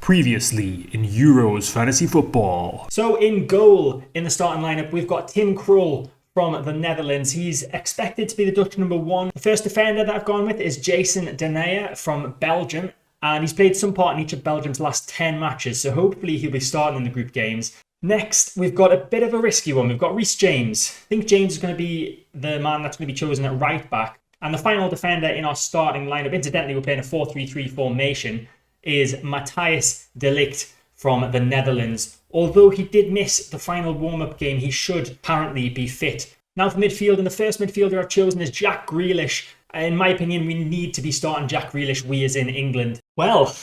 Previously in Euros Fantasy Football. So in goal in the starting lineup, we've got Tim Krul from the Netherlands. He's expected to be the Dutch number one. The first defender that I've gone with is Jason Denayer from Belgium. And he's played some part in each of Belgium's last 10 matches. So hopefully he'll be starting in the group games. Next, we've got a bit of a risky one. We've got Reece James. I think James is going to be the man that's going to be chosen at right back. And the final defender in our starting lineup, incidentally, we're playing a 4-3-3 formation, is Matthijs de Ligt from the Netherlands. Although he did miss the final warm-up game, he should apparently be fit. Now for midfield, and the first midfielder I've chosen is Jack Grealish. In my opinion, we need to be starting Jack Grealish, we as in England. Well,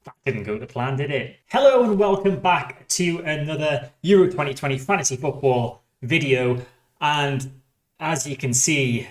that didn't go to plan, did it? Hello and welcome back to another Euro 2020 Fantasy Football video. And as you can see,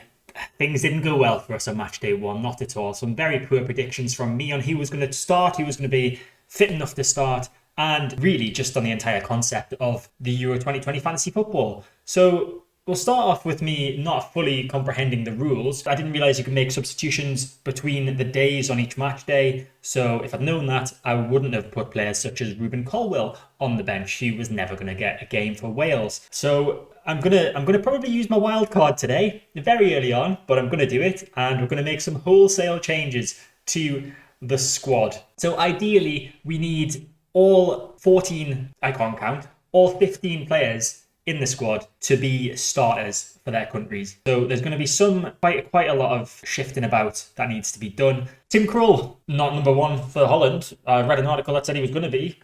things didn't go well for us on match day one, not at all. Some very poor predictions from me on who was going to start, who was going to be fit enough to start, and really just on the entire concept of the Euro 2020 Fantasy Football. So we'll start off with me not fully comprehending the rules. I didn't realise you could make substitutions between the days on each match day. So if I'd known that, I wouldn't have put players such as Ruben Colwill on the bench. He was never going to get a game for Wales. So I'm gonna probably use my wild card today, very early on, but I'm gonna do it, and we're gonna make some wholesale changes to the squad. So ideally, we need all 14, I can't count, all 15 players in the squad to be starters for their countries. So there's going to be quite a lot of shifting about that needs to be done. Tim Krul, not number one for Holland. I read an article that said he was going to be.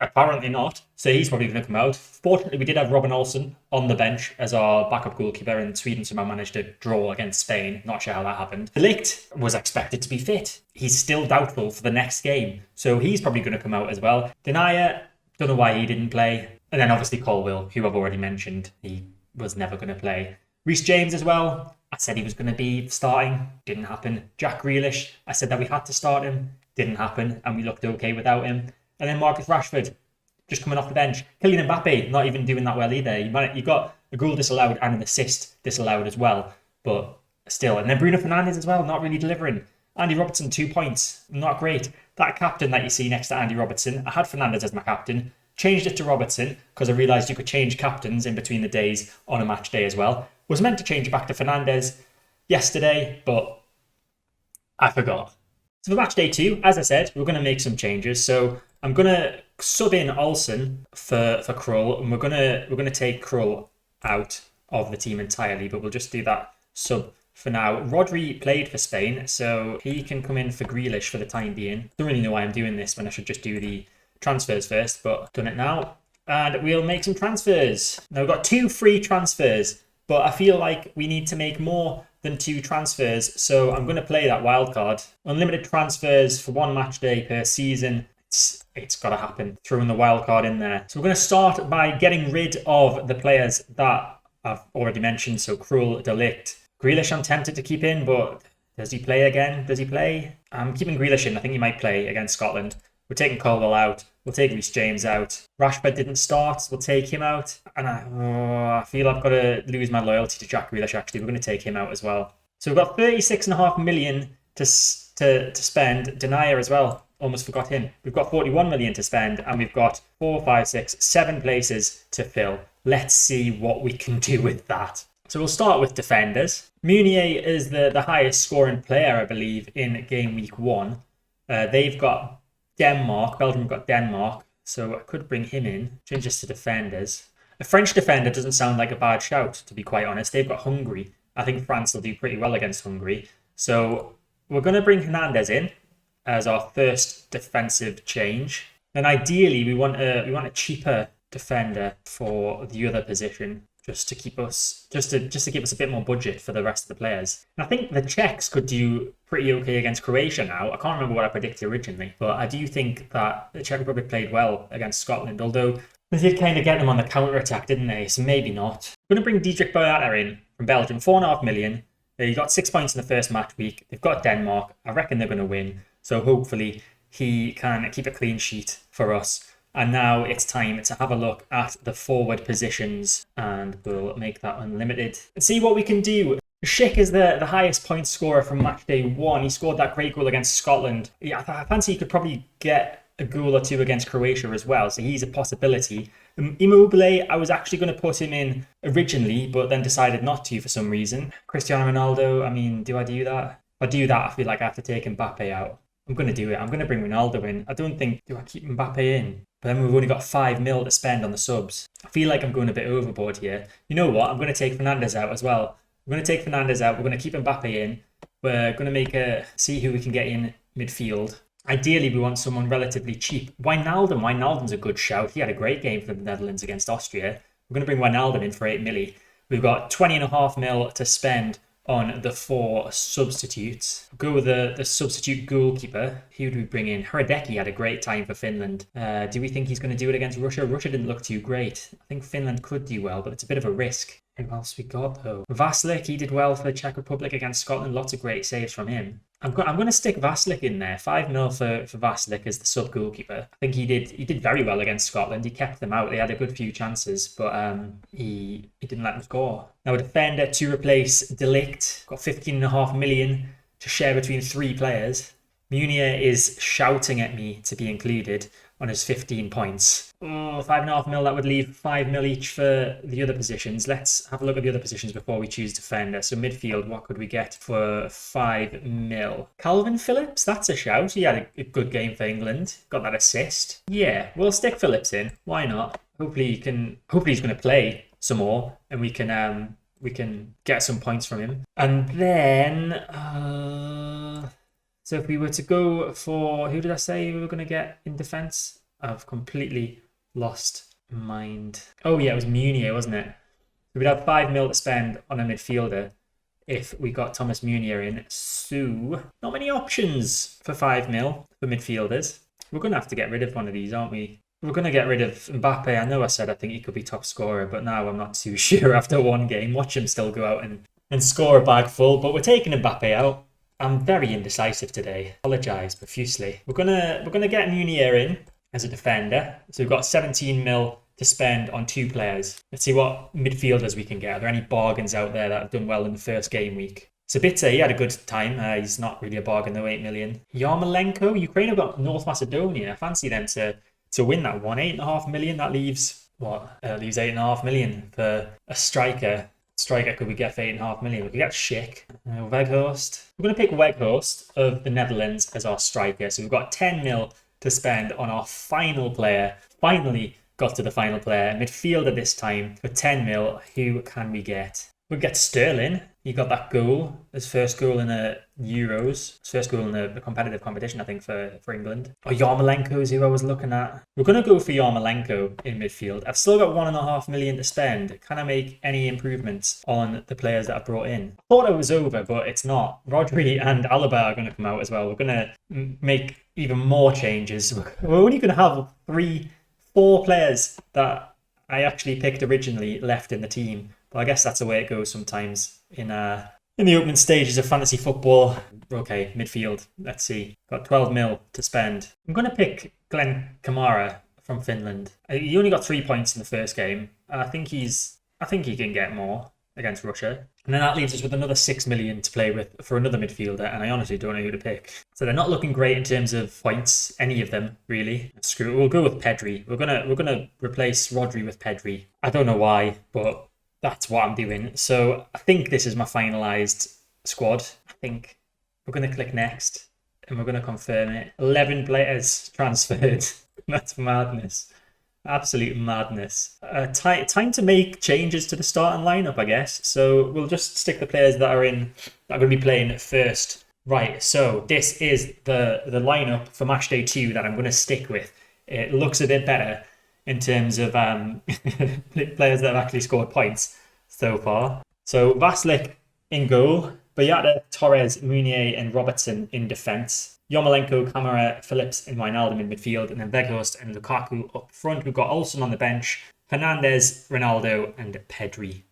Apparently not, so he's probably going to come out. Fortunately, we did have Robin Olsen on the bench as our backup goalkeeper, and Sweden somehow managed to draw against Spain. Not sure how that happened. De Ligt was expected to be fit. He's still doubtful for the next game, so he's probably going to come out as well. Denayer, don't know why he didn't play. And then obviously Colwill, who I've already mentioned, he was never going to play. Reece James as well. I said he was going to be starting. Didn't happen. Jack Grealish, I said that we had to start him. Didn't happen, and we looked okay without him. And then Marcus Rashford, just coming off the bench. Kylian Mbappe, not even doing that well either. You got a goal disallowed and an assist disallowed as well, but still. And then Bruno Fernandes as well, not really delivering. Andy Robertson, 2 points, not great. That captain that you see next to Andy Robertson, I had Fernandes as my captain, changed it to Robertson because I realised you could change captains in between the days on a match day as well. Was meant to change it back to Fernandes yesterday, but I forgot. So for match day 2, as I said, we're going to make some changes. So I'm going to sub in Olsen for Krul, and we're going to take Krul out of the team entirely, but we'll just do that sub for now. Rodri played for Spain, so he can come in for Grealish for the time being. Don't really know why I'm doing this when I should just do the transfers first, but I've done it now. And we'll make some transfers. Now we've got 2 free transfers, but I feel like we need to make more than 2 transfers, so I'm going to play that wild card. Unlimited transfers for 1 match day per season. It's got to happen. Throwing the wild card in there. So we're going to start by getting rid of the players that I've already mentioned. So Krul, De Ligt. Grealish I'm tempted to keep in, but does he play again? Does he play? I'm keeping Grealish in. I think he might play against Scotland. We're taking Colwill out. We'll take Reece James out. Rashford didn't start. So we'll take him out. And I feel I've got to lose my loyalty to Jack Grealish, actually. We're going to take him out as well. So we've got 36.5 million to spend. Denayer as well. Almost forgot him. We've got 41 million to spend, and we've got 7 places to fill. Let's see what we can do with that. So we'll start with defenders. Meunier is the highest scoring player, I believe, in game week 1. They've got Denmark. Belgium have got Denmark, so I could bring him in. Change this to defenders. A French defender doesn't sound like a bad shout, to be quite honest. They've got Hungary. I think France will do pretty well against Hungary. So we're going to bring Hernandez in as our first defensive change. Then ideally we want a cheaper defender for the other position, just to give us a bit more budget for the rest of the players. And I think the Czechs could do pretty okay against Croatia now. I can't remember what I predicted originally, but I do think that the Czech Republic played well against Scotland, although they did kind of get them on the counter-attack, didn't they? So maybe not. I'm going to bring Diedrich Boyata in from Belgium, 4.5 million. He got 6 points in the first match week. They've got Denmark. I reckon they're going to win. So hopefully he can keep a clean sheet for us. And now it's time to have a look at the forward positions, and we'll make that unlimited and see what we can do. Schick is the highest point scorer from match day 1. He scored that great goal against Scotland. Yeah, I fancy he could probably get a goal or two against Croatia as well, so he's a possibility. Immobile, I was actually going to put him in originally, but then decided not to for some reason. Cristiano Ronaldo, I mean, do I do that? If I do that, I feel like I have to take Mbappe out. I'm going to do it. I'm going to bring Ronaldo in. I don't think, do I keep Mbappe in? But then we've only got 5 mil to spend on the subs. I feel like I'm going a bit overboard here. You know what? I'm going to take Fernandes out as well. We're going to take Fernandes out. We're going to keep Mbappe in. We're going to see who we can get in midfield. Ideally, we want someone relatively cheap. Wijnaldum's a good shout. He had a great game for the Netherlands against Austria. We're going to bring Wijnaldum in for 8 milli. We've got 20.5 mil to spend on the 4 substitutes. We'll go with the substitute goalkeeper. Who do we bring in? Hradecki had a great time for Finland. Do we think he's going to do it against Russia? Russia didn't look too great. I think Finland could do well, but it's a bit of a risk. Who else we got though? Vaslik, he did well for the Czech Republic against Scotland. Lots of great saves from him. I'm going to stick Vaslik in there. 5 mil for Vaslik as the sub goalkeeper. I think he did very well against Scotland. He kept them out. They had a good few chances, but he didn't let them score. Now a defender to replace De Ligt. Got 15.5 million to share between 3 players. Munier is shouting at me to be included on his 15 points. 5.5 mil, that would leave 5 mil each for the other positions. Let's have a look at the other positions before we choose defender. So midfield, what could we get for 5 mil? Calvin Phillips, that's a shout. He had a good game for England. Got that assist. Yeah, we'll stick Phillips in. Why not? Hopefully he's going to play some more and we can get some points from him. And then so if we were to go for, who did I say we were going to get in defence? I've completely lost mind. Oh yeah, it was Munier, wasn't it? So we'd have 5 mil to spend on a midfielder if we got Thomas Munier in. So not many options for 5 mil for midfielders. We're going to have to get rid of one of these, aren't we? We're going to get rid of Mbappe. I know I said I think he could be top scorer, but now I'm not too sure after one game. Watch him still go out and score a bag full, but we're taking Mbappe out. I'm very indecisive today. Apologise profusely. We're gonna get Munier in as a defender. So we've got 17 mil to spend on 2 players. Let's see what midfielders we can get. Are there any bargains out there that have done well in the first game week? Sabitzer, he had a good time. He's not really a bargain though, 8 million. Yarmolenko, Ukraine have got North Macedonia. I fancy them to win that one. 8.5 million, that leaves what? Leaves 8.5 million for a striker. Could we get for 8.5 million? We could get Schick. Weghorst. We're going to pick Weghorst of the Netherlands as our striker. So we've got 10 mil to spend on our final player. Finally got to the final player. Midfielder this time for 10 mil. Who can we get? We'll get Sterling. He got that goal. His first goal in the Euros. His first goal in the competitive competition, I think, for England. Or Yarmolenko is who I was looking at. We're going to go for Yarmolenko in midfield. I've still got 1.5 million to spend. Can I make any improvements on the players that I brought in? I thought it was over, but it's not. Rodri and Alaba are going to come out as well. We're going to make even more changes. We're only going to have 4 players that I actually picked originally left in the team. But I guess that's the way it goes sometimes in the opening stages of fantasy football. Okay, midfield. Let's see. Got 12 mil to spend. I'm going to pick Glenn Kamara from Finland. He only got 3 points in the first game. I think he can get more against Russia. And then that leaves us with another 6 million to play with for another midfielder, and I honestly don't know who to pick. So they're not looking great in terms of points, any of them, really. Screw it. We'll go with Pedri. We're gonna replace Rodri with Pedri. I don't know why, but that's what I'm doing. So I think this is my finalised squad. I think we're going to click next and we're going to confirm it. 11 players transferred. That's madness. Absolute madness. Time to make changes to the starting lineup, I guess. So we'll just stick the players that are going to be playing first. Right, so this is the lineup for match day 2 that I'm going to stick with. It looks a bit better in terms of players that have actually scored points so far. So Vaslik in goal, Boyata, Torres, Munier and Robertson in defence. Yarmolenko, Kamara, Phillips and Wijnaldum in midfield, and then Weghorst and Lukaku up front. We've got Olsen on the bench, Hernandez, Ronaldo and Pedri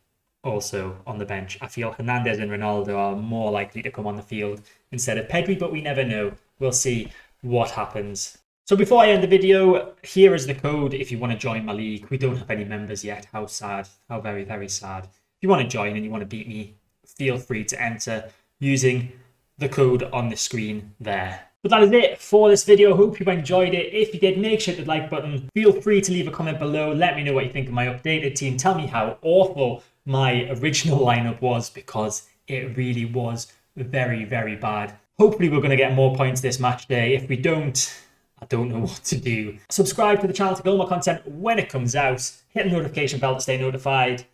also on the bench. I feel Hernandez and Ronaldo are more likely to come on the field instead of Pedri, but we never know. We'll see what happens. So before I end the video, here is the code if you want to join my league. We don't have any members yet. How sad. How very, very sad. If you want to join and you want to beat me, feel free to enter using the code on the screen there. But that is it for this video. Hope you enjoyed it. If you did, make sure to hit the like button. Feel free to leave a comment below. Let me know what you think of my updated team. Tell me how awful my original lineup was, because it really was very, very bad. Hopefully we're going to get more points this match day. If we don't, I don't know what to do. Subscribe to the channel to get all my content when it comes out. Hit the notification bell to stay notified.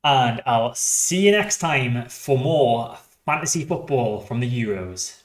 And I'll see you next time for more fantasy football from the Euros.